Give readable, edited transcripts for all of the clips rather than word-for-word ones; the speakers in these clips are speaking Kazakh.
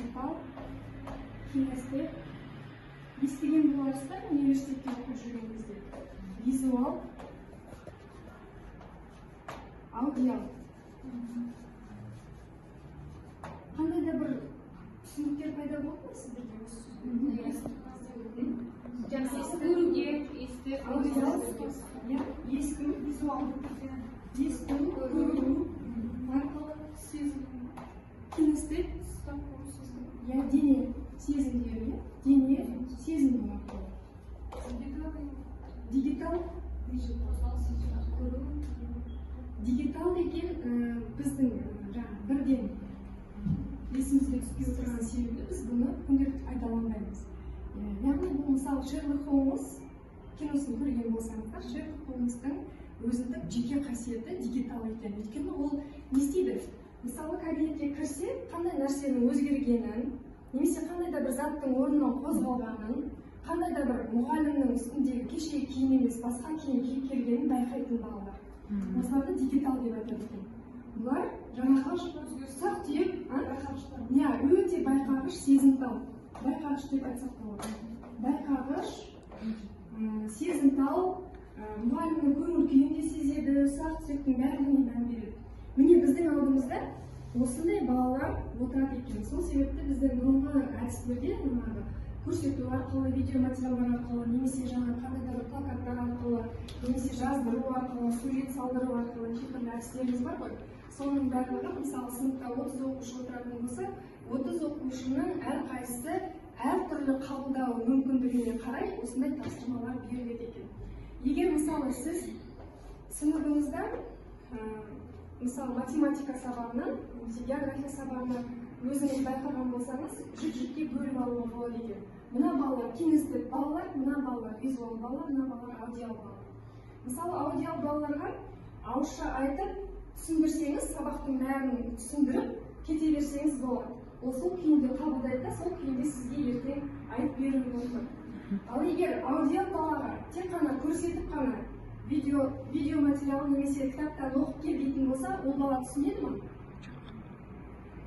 горизонтал, кинестет, естіген боларсыздар, университетте оқып жүрген кезде. Визуал, аудиал. Қандай да бір түсініктер пайда болды ма сіздерге осы сөзден? Аудиал, есту, визуал, есту, көру, арқылы сезім, кинестет, дене сезімдері, дене сезімі арқылы. Дигитал, дигитал деген біздің бірден есімізге түспей отырған себебі біз бұны күнделікті пайдаланбаймыз. Яғни бұл мысалы Шерлок Холмс киносын көрген болсаңыздар, Шерлок Холмстың өзіндік жеке қасиеті дигитал екен. Өйткені ол не істейді? Мысалы кабинетке кірсе, қандай нәрсенің өзгергенін, немесе қандай да бір заттың орнынан қозғалғанын, қандай да бір мұғалімнің үстіндегі кешегі киім емес, басқа киім киіп келгенін байқайтын балалар. Осыларды дигитал деп айтады екен. Бұлар жаңағы ұсақ түйек, өте байқағыш, сезімтал. Байқағыш деп айтсақ болады. Байқағыш, сезімтал, мұғалімнің көңіл күйін де сезеді, ұсақ түйектің бәріне мән береді. Міне біздің алдымызда осындай балалар отырады екен. Сол себепті біздің бұрынғы әдістерде көрсету арқылы, видеоматериалдар арқылы, немесе жаңа қандай да бір плакаттар арқылы, немесе жаздыру арқылы, сурет салдыру арқылы кейбір әдістеріміз бар ғой. Соның барлығы, мысалы, сыныпта 30 оқушы отыратын болса, 30 оқушының әрқайсысы әртүрлі қабылдау мүмкіндігіне қарай осындай тапсырмалар беріледі екен. Егер мысалы сіз сыныбыңызда мысалы математика сабағынан, немесе география сабағынан өзіңіз байқаған болсаңыз, жік-жікке бөліп алуға болады екен. Мына балалар кинестет балалар, мына балалар визуал балалар, мына балалар аудиал балалар. Мысалы, аудиал балаларға ауызша айтып түсіндірсеңіз, сабақтың бәрін түсіндіріп кете берсеңіз болады. Ол сол күйінде қабылдайды да, сол күйінде сізге ертең айтып беруі мүмкін. Ал егер аудиал балаға тек қана көрсетіп қана видеоматериал немесе кітаптан оқып кел дейтін болса, ол бала түсінеді ме?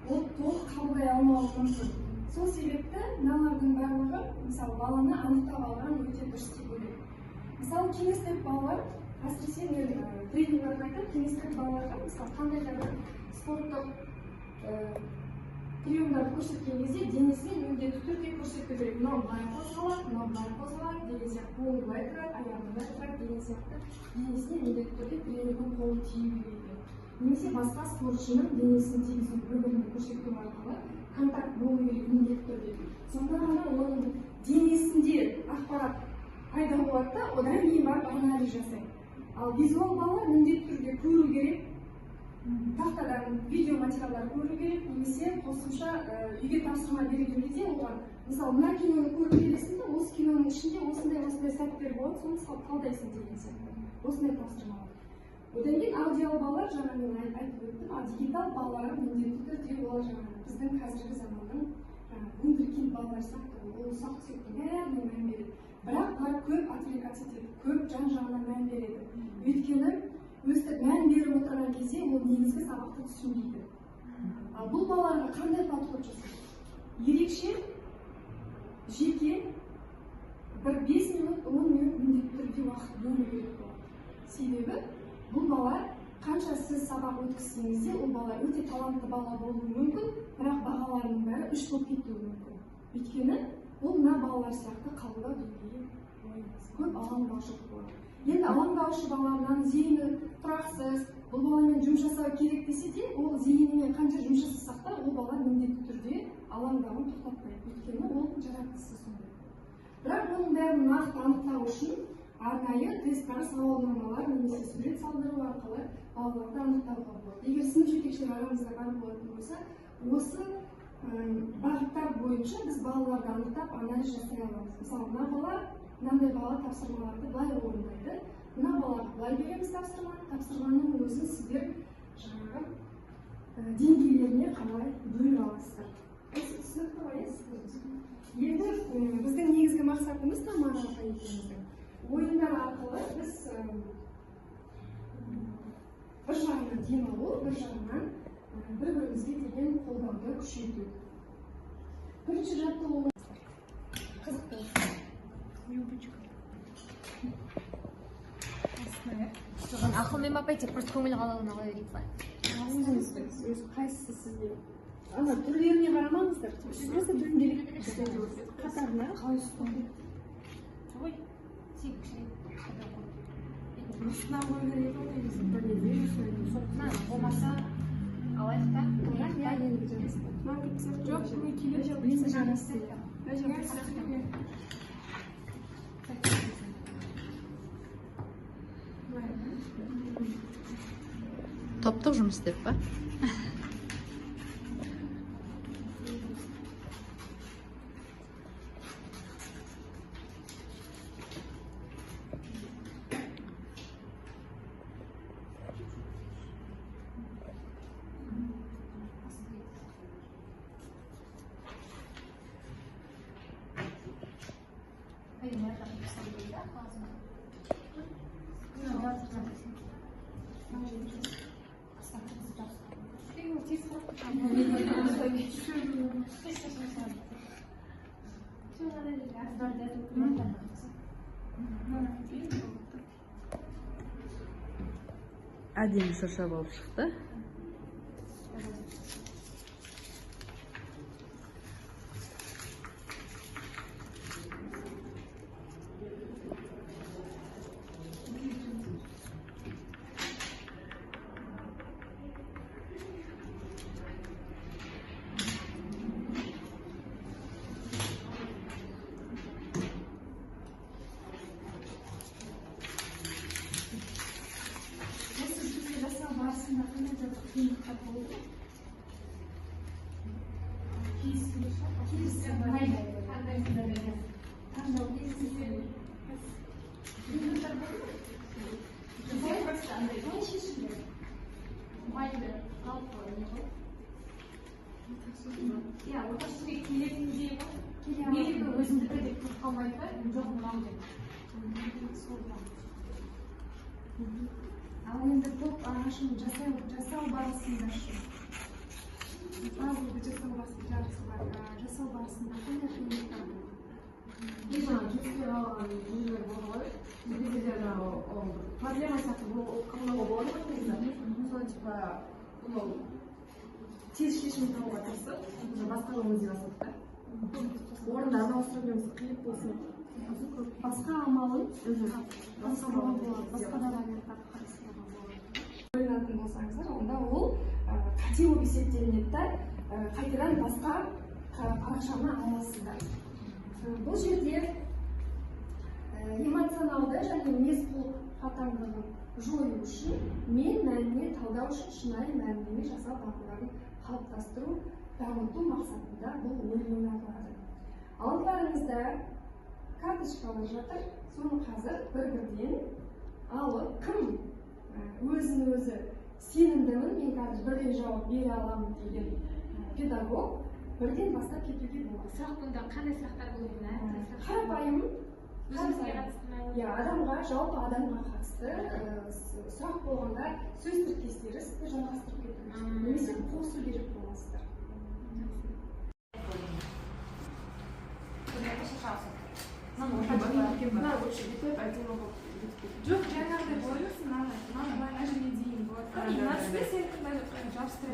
Ол толық қабылдай алмауы мүмкін. Сол себепті мыналардың барлығы, мысалы, баланы анықтап алған өте дұрыс деп ойлаймын. Мысалы, кинестет балалар, әсіресе мен тренингтерде айтамын, кинестет балаларға, мысалы, қандай да бір спорттық приемдарды көрсеткен кезде денесіне міндетті түрде көрсету керек. Мынау былай қозғалады, мынау былай қозғалады деген сияқты, қолы былай тұрады, аяғы былай тұрады деген сияқты денесіне міндетті түрде тренердің қолы тию керек. Немесе басқа спортшының денесін тигізу бөлігін көрсету арқылы контакт болу керек міндетті түрде. Сонда ғана оның денесінде ақпарат пайда болады да, одан кейін барып анализ жасайды. Ал визуал балалар міндетті түрде көру керек, тақтадан видеоматериалдар көру керек, немесе қосымша үйге тапсырма берген кезде оған, мысалы, мына киноны көріп келесің де, осы киноның ішінде осындай сәттер болады, соны талдайсың деген сияқты. Осындай тапсырмалар. Одан кейін аудиал балалар, жаңа мен айтып өттім, дигитал балаларға міндетті түрде олар жаңа біздің қазіргі заманның вундеркинд балалар сияқты, ол ұсақ түйектің бәріне мән береді. Бірақ олар көп отвлекаться етеді, көп жан-жағына мән береді. Өйткені өстіп мән беріп отырған кезде ол негізгі сабақты түсінбейді. Ал бұл балаларға қандай подход жасайды? Ерекше, жеке, бір 5 минут, 10 минут міндетті түрде уақыт бөлу керек болады. Себебі бұл бала қанша сіз сабақ өткізсеңіз де, ол бала өте талантты бала болуы мүмкін, бірақ бағаларының бәрі 3 болып кетуі мүмкін. Өйткені ол мына балалар сияқты қабылдау деңгейі көп алаңдаушылық болады. Енді алаңдаушы баланың зейіні тұрақсыз, бұл баламен жұмыс жасау керек десе де, ол зейінімен қанша жұмыс жасасақ та, ол бала міндетті түрде алаңдауын тоқтатпайды. Өйткені ол жаратылысы сондай. Бірақ оның бәрін нақты анықтау үшін арнайы тесттер, сауалнамалар немесе сурет салдыру арқылы балаларды анықтауға болады. Егер сынып жетекшілер арамызда бар болатын болса, осы бағыттар бойынша біз балаларды анықтап анализ жасай аламыз. Мысалы, мына бала мынандай бала тапсырмаларды былай орындайды. Мына балаға былай береміз тапсырманың өзін сіздер жаңағы деңгейлеріне қалай бөліп аласыздар. Түсінікті ғой, енді біздің негізгі мақсатымыз Тамара екеуміздің ойындар арқылы біз бір жағынан демалу, бір жағынан бір-бірімізге деген қолдауды күшейту. Бірінші жаттығу Қызық değil. юбочка. Соған ақылмен бапай тек просто көңіл қалауына қоя берейік па. Өзіңіз қайсысы сізде? Ана түрлеріне қарамаңыздар. Сіз просто дөңгелек қатарына қайсысы? Ой, сен кішірек. Астына қой керек ғой. Соқсына болмаса алайық та. Я енді жарасты. Жоқ, мен келе жарасты. Топтық жұмыс істеп па? Әдемі шырша болып шықты. Ал енді топ ағашын жасау барысында жасау барысында қандай қиындықтар болды? Жүзге қалған жүзлер болды ғой. Бізде жаңағы проблема сияқты қабылдауға болады ғой негізі. Соны типа тез шешім табуға тырысып, басқа өмір жасадық та. Орындарын ауыстырып қиып болсын. Басқа амалын Басқа амалын басқа да варианттарды қарастыруға болады. Ойланатын болсаңыздар, онда ол қате болып есептелінеді да, қайтадан басқа парақшаны аласыздар. Бұл жерде эмоционалды және мінез-құлық қатаңдығын жою үшін мен мәніне талдау үшін шынайы мәлімдеме жасау дағдыларын қалыптастыру, дамыту мақсатында бұл ой ойнатылады. Алдарыңызда карточкалар жатыр, соны қазір бір-бірден алып, кім өзін-өзі сенімдімін, мен қазір бірден жауап бере аламын деген педагог бірден бастап кетуге болады. Сұрақ бұнда қандай сұрақтар болуына? Қарапайым, адамға, жалпы адамға қатысты сұрақ болғанда сөз тіркестері сізді жалғастырып кетіңіз. Немесе қосу керек боласыздар. Жоқ, жаңағыдай болмасын, мына жерге дейін болады. Сен жабыстыра